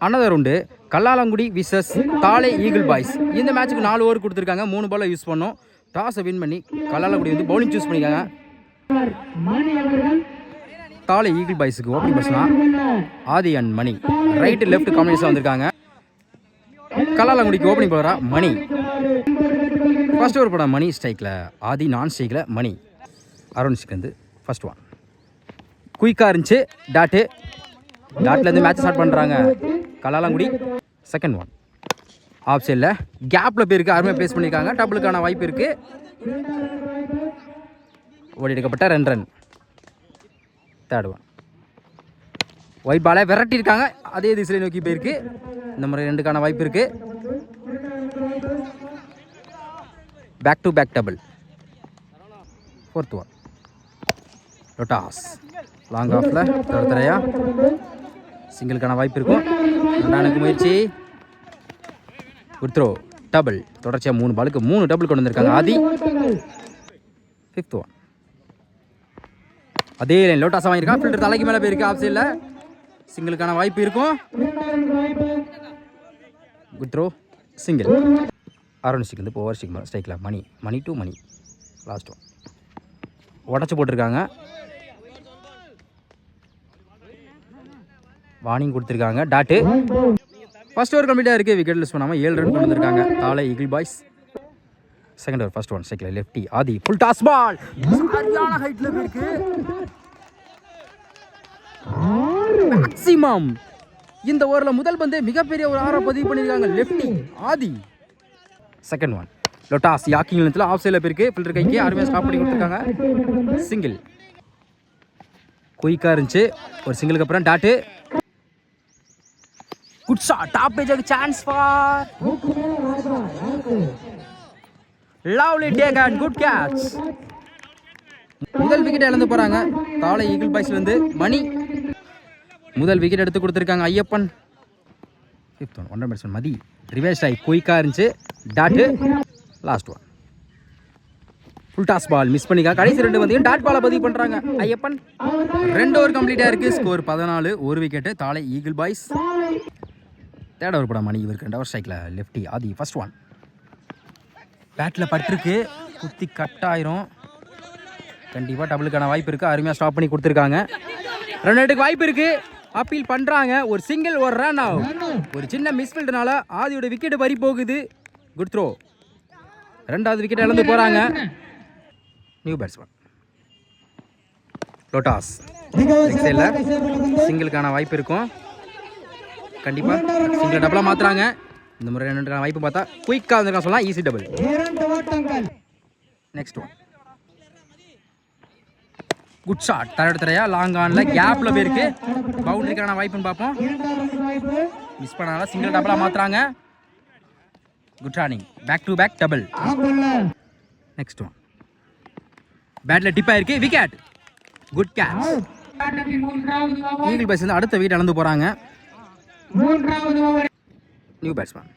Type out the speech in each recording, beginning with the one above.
Another உண்டு Kallalangudi versus தாளை eagle boys. இந்த மேட்ச்சுக்கு 4 ஓவர் கொடுத்துருக்காங்க. 3 பாலை யூஸ் பண்ணோம். டாஸை வின் பண்ணி கல்லாலங்குடி வந்து பவுலிங் சூஸ் பண்ணிக்காங்க. தாளை ஈகிள் பாய்ஸுக்கு ஓப்பனிங் பர்சனாக Adhi and Mani right left combination வந்திருக்காங்க. கல்லாலங்குடிக்கு ஓப்பனிங் பவுலராக மணி. ஃபர்ஸ்ட் ஓவர் போட மணி ஸ்ட்ரைக்கில், ஆதி நான் ஸ்ட்ரைக்கில் மணி. அருண்ஸ்க்கு வந்து ஃபர்ஸ்ட் ஒன் குயிக்காக இருந்துச்சு. டாட்லேருந்து மேட்ச் ஸ்டார்ட் பண்ணுறாங்க கல்லாலங்குடி. செகண்ட் ஒன் ஆஃப் சைடில் கேப்பில் போயிருக்கு, அருமையாக பேஸ் பண்ணியிருக்காங்க. டபுளுக்கான வாய்ப்பு இருக்குது. ஓடி எடுக்கப்பட்ட 2 ரன். தேர்ட் ஒன் ஒயிட் பாலை விரட்டியிருக்காங்க, அதே திசையை நோக்கி போயிருக்கு. இந்த முறை 2க்கான வாய்ப்பு இருக்குது. Back to back double. Fourth one லொட்டாஸ் லாங் ஆஃபில் தரத்தரையா சிங்கிளுக்கான வாய்ப்பு இருக்கும். 2 முயற்சி. Good throw double. தொடர்ச்சியாக 3 பாலுக்கு 3 டபுள் கொண்டு வந்திருக்காங்க ஆதி. ஃபிஃப்த் ஒன் அதே லைன் லோட்டாஸாக வாங்கியிருக்கான். ஃபில்டர் தலைக்கு மேலே போயிருக்கு. ஆஃப் சைடில் சிங்கிளுக்கான வாய்ப்பு இருக்கும். Good throw single. அருண்ஸ்க்கு வந்து இப்போ ஓவர் ஸ்ட்ரைக்கில் Mani to Mani. Last one உடச்சி போட்டிருக்காங்க. வார்னிங் கொடுத்துருக்காங்க. டாட்டு ஃபர்ஸ்ட் ஓவர் கம்ப்ளீட்டாக இருக்குது. விக்கெட் லூஸ் பண்ணாமல் 7 ரன் கொண்டு வந்திருக்காங்க தாளை eagle boys. Second over first one ஸ்ட்ரைக்கில் லெஃப்டி ஆதி ஃபுல் டாஸ் பால் சரியான ஹைட்டில் போயிருக்கு. மேக்ஸிமம் இந்த ஓவரில் முதல் பந்து மிகப்பெரிய ஒரு 6 பதிவு பண்ணியிருக்காங்க லெஃப்டி ஆதி. செகண்ட் ஒன் லொட்டாஸ் யாக்கிங் நிலத்தில் ஆஃப் சைடில் போயிருக்கு. ஃபில்டர் கைக்கு அருமையாக ஸ்டாப் பண்ணி கொடுத்துருக்காங்க. சிங்கிள் குயிக்காக இருந்துச்சு. ஒரு சிங்கிளுக்கு அப்புறம் டாட்டு. Good shot. டாப் பேஜுக்கு chance for lovely take and good catch. முதல் விக்கெட் இழந்து போகிறாங்க தாளை ஈகிள் பாய்ஸ்லேருந்து மணி. முதல் விக்கெட் எடுத்து கொடுத்துருக்காங்க ஐயப்பன். ஃபிஃப்த் ஒன் ஒன்றரை பேட்ஸ்மேன் மதி ரிவேஸ் ஆகி குயிக்காக இருந்துச்சு. Dot. Last one full toss ball miss பண்ணிக்கா. கடைசி 2 வந்து டாட் பாலை பதிவு பண்ணுறாங்க ஐயப்பன். 2 ஓவர் கம்ப்ளீட்டாக இருக்குது. ஸ்கோர் 14. 1 விக்கெட்டு தாளை ஈகிள் பாய்ஸ். தேர்ட் ஓவர் போட மணி இவருக்கு 2 ஓவர் ஸ்ட்ரைக்கில் லெஃப்டி ஆதி. ஃபர்ஸ்ட் ஒன் பேட்டில் பட்டிருக்கு, குத்தி கட் ஆயிரும். கண்டிப்பாக டபுளுக்கான வாய்ப்பு இருக்குது. அருமையாக ஸ்டாப் பண்ணி கொடுத்துருக்காங்க. 2 ரன்னுக்கு வாய்ப்பு இருக்குது. அப்பீல் பண்ணுறாங்க. ஒரு சிங்கிள் ஒரு ரன் ஆகும். ஒரு சின்ன மிஸ்ஃபீல்டுனால ஆதியோட விக்கெட்டு பறி போகுது. Good throw. 2வது விக்கெட் இழந்து போகிறாங்க. நியூ பேட்ஸ்மேன் லோட்டாஸ் சைடில் சிங்கிளுக்கான வாய்ப்பு இருக்கும். கண்டிப்பாக சிங்கிள் டபுளாக மாற்றுறாங்க. இந்த முறை 2 ரன்னுக்கான வாய்ப்பு பார்த்தா குயிக்காக வந்துருக்கான் சொல்லலாம். Easy double. Next one good shot. தரையா லாங் ஆனில் கேப்பில் போயிருக்கு. பவுண்டரிக்கான வாய்ப்புன்னு பார்ப்போம். மிஸ் பண்ணால சிங்கிள் டபுளாக மாற்றுறாங்க. Good running. Back to back double. Next one பேட்டில் டிப் ஆயிருக்கு. Wicket. Good catch. Eagle Boys வந்து அடுத்த விக்கெட் இழந்து போகிறாங்க. நியூ பேட்ஸ்மேன்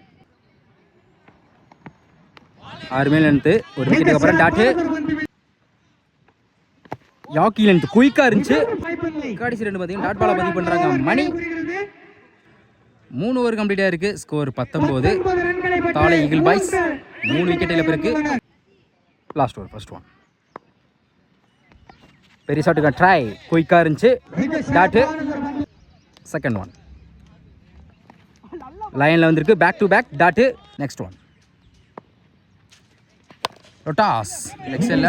6 மேல் எடுத்து ஒரு விக்கெட்டுக்கு அப்புறம் டாட்டு. யாக்கி லென்த் குயிக்காக இருந்துச்சு. கடைசி 2 பார்த்தீங்கன்னா டாட் பாலை பதிவு பண்ணுறாங்க மணி. 3 ஓவர் கம்ப்ளீட்டாக இருக்குது. ஸ்கோர் 19. தாளை ஈகிள் பாய்ஸ் 3 விக்கெட் இழப்பு இருக்குது. லாஸ்ட் ஓவர் ஃபர்ஸ்ட் ஒன் பெரிய ஷாட்டுக்கு ட்ரை குயிக்காக இருந்துச்சு. டாட்டு. செகண்ட் ஒன் லைனில் வந்திருக்கு. Back to back dot. Next one லொட்டாஸ் லெக் சைடில்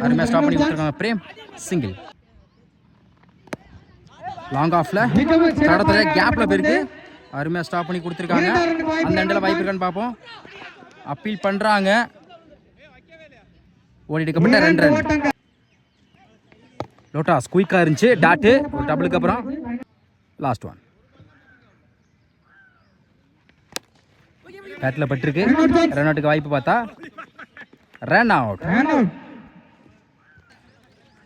அருமையாக ஸ்டாப் பண்ணி கொடுத்துருக்காங்க பிரேம். சிங்கிள் லாங் ஆஃபில் தடத்துல கேப்பில் போயிருக்கு. அருமையாக ஸ்டாப் பண்ணி கொடுத்துருக்காங்க. அந்த எண்டில் வாய்ப்பு இருக்கான்னு பார்ப்போம். அப்பீல் பண்ணுறாங்க. ஓடி எடுக்கப்பட்ட 2 ரன். லோட்டாஸ் குயிக்காக இருந்துச்சு. டாட்டு. ஒரு டபுளுக்கு அப்புறம் லாஸ்ட் ஒன் பேட்டில் பட்டிருக்கு. ரன் அவுட்டுக்கு வாய்ப்பு பார்த்தா ரன் அவுட்.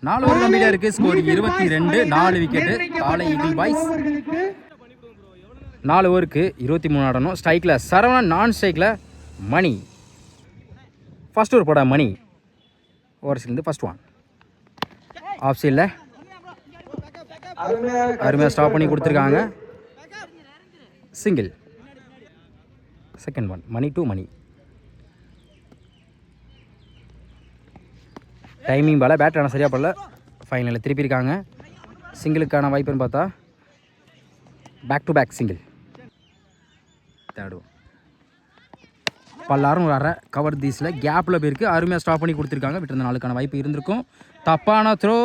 4 ஓவர் கம்ப்ளீட்டாக இருக்குது. ஸ்கோர் 22. 4 விக்கெட்டு தாளை ஈகிள் பாய்ஸ். 4 ஓவருக்கு 23 ஆடணும். ஸ்ட்ரைக்கில் சரவணன், நான் ஸ்ட்ரைக்கில் மணி. ஃபர்ஸ்ட் ஓவர் போட மணி ஓவர்ஸ்லேருந்து ஃபர்ஸ்ட் ஒன் ஆஃப் சைடில் அருமையாக ஸ்டாப் பண்ணி கொடுத்துருக்காங்க. Single. Second one Mani to Mani. Timing பால பேட் ஆனால் சரியாக படல. ஃபைனலில் திருப்பியிருக்காங்க. சிங்கிளுக்கான வாய்ப்புன்னு பார்த்தா பேக் டு பேக் சிங்கிள். தேடுவோம் பல்லாரும் வர கவர் தீஸில் கேப்பில் போயிருக்கு. அருமையாக ஸ்டாப் பண்ணி கொடுத்துருக்காங்க. விட்டு இருந்த நாளுக்கான வாய்ப்பு இருந்திருக்கும். தப்பான த்ரோ.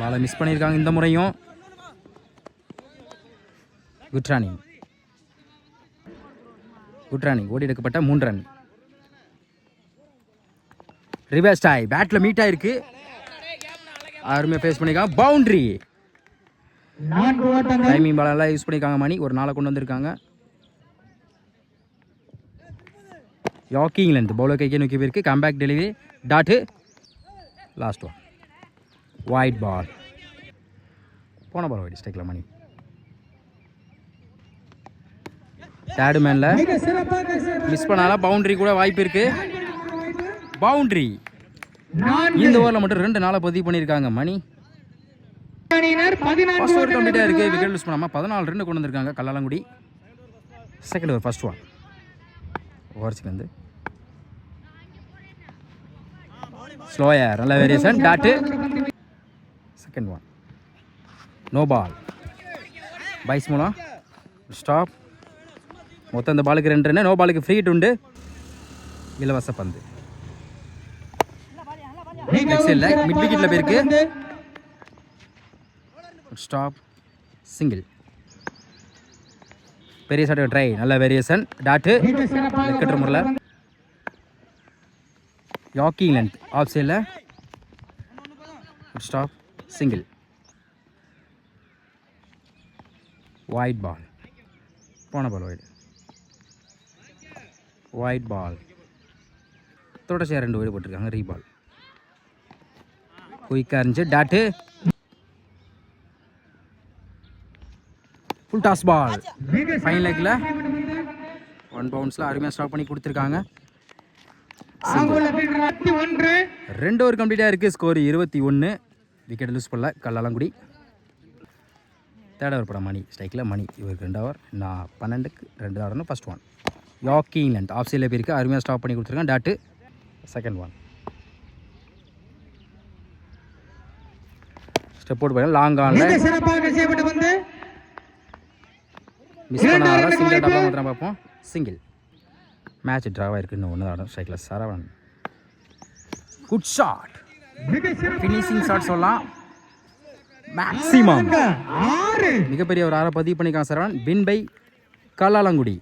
பாலை மிஸ் பண்ணியிருக்காங்க இந்த முறையும். குட் ரன்னிங் ஓடி எடுக்கப்பட்ட 3 ரன். ரிவர்ஸ் டாய் பேட்டில் மீட் ஆயிருக்கு. அருமையாக ஃபேஸ் பண்ணியிருக்காங்க. பவுண்ட்ரி. டைமிங் பாலெல்லாம் யூஸ் பண்ணியிருக்காங்க. மணி ஒரு நாளை கொண்டு வந்திருக்காங்க. யாக்கிங் லென்த் பவுலர் கைக்கே நோக்கி போயிருக்கு. Comeback delivery. Dot. Last one wide ball. போன பால் வைட் ஸ்ட்ரைக்கில் மணி. தேர்டு மேனில் மிஸ் பண்ணாலும் பவுண்ட்ரி கூட வாய்ப்பு இருக்கு. பவுண்ட்ரி. இந்த ஓவரில் மட்டும் 2 நாளை பதிவு பண்ணியிருக்காங்க மணி. ஃபர்ஸ்ட் ஓவர் கம்ப்ளீட்டாக இருக்குது. விக்கெட் லூஸ் பண்ணாமல் 14 ரன் கொண்டு வந்திருக்காங்க Kallalangudi. Second over first one ஓவர்ஸ்க்கு வந்து ஸ்லோயர் நல்ல variation. Dot. Second one no ball. Byes மூலம் ஸ்டாப். மொத்தம் இந்த பாலுக்கு 2 ரன். நோ பாலுக்கு ஃப்ரீ ஹிட் உண்டு. இலவச பந்து. நெக்ஸ்ட் இல்லை மிட் விக்கெட்டில் போயிருக்கு. Stop single. பெரிய சாட்டை ட்ரை நல்ல வேரியேஷன். டாட்டு. விக்கெட் முறையில் யாக்கிங் லென்த் ஆஃப் சைடில். Stop single. Wide ball. போன பால் ஒயிட் பால். தொடர்ச்சியாக 2 வைடு போட்டிருக்காங்க. ரீபால் குயிக்காக இருந்துச்சு. Dot. Full toss ball. Fine லெக்கில் 1 பவுன்ஸில் அருமையாக ஸ்டாப் பண்ணி கொடுத்துருக்காங்க. 2 ஓவர் கம்ப்ளீட்டாக இருக்குது. ஸ்கோர் 21. விக்கெட் லூஸ் பண்ணல கல்லாலங்குடி. தேர்ட் ஓவர் படம் மணி ஸ்ட்ரைக்கில் மணி. இவருக்கு 2 ஓவர். நான் 12க்கு 2 ஆடணும். First one yorking length off சைடில் போயிருக்கு. அருமையாக ஸ்டாப் பண்ணி கொடுத்துருக்காங்க. டாட்டு. செகண்ட் ஒன் ஸ்டெப் போட்டு போய் லாங் ஆனில் மிஸ் பண்ணாதான் சிங்கிள் டபுள் மாத்திரம் பார்ப்போம். சிங்கிள். மேட்ச் ட்ராவாக இருக்குது. இன்னும் 1 ஆடும். ஸ்ட்ரைக்கில் Saravanan. Good shot. Finishing shot சொல்லலாம். மேக்ஸிமம் மிகப்பெரிய ஒரு 6 பதிவு பண்ணிக்கான் சரவணன். Win by Kallalangudi.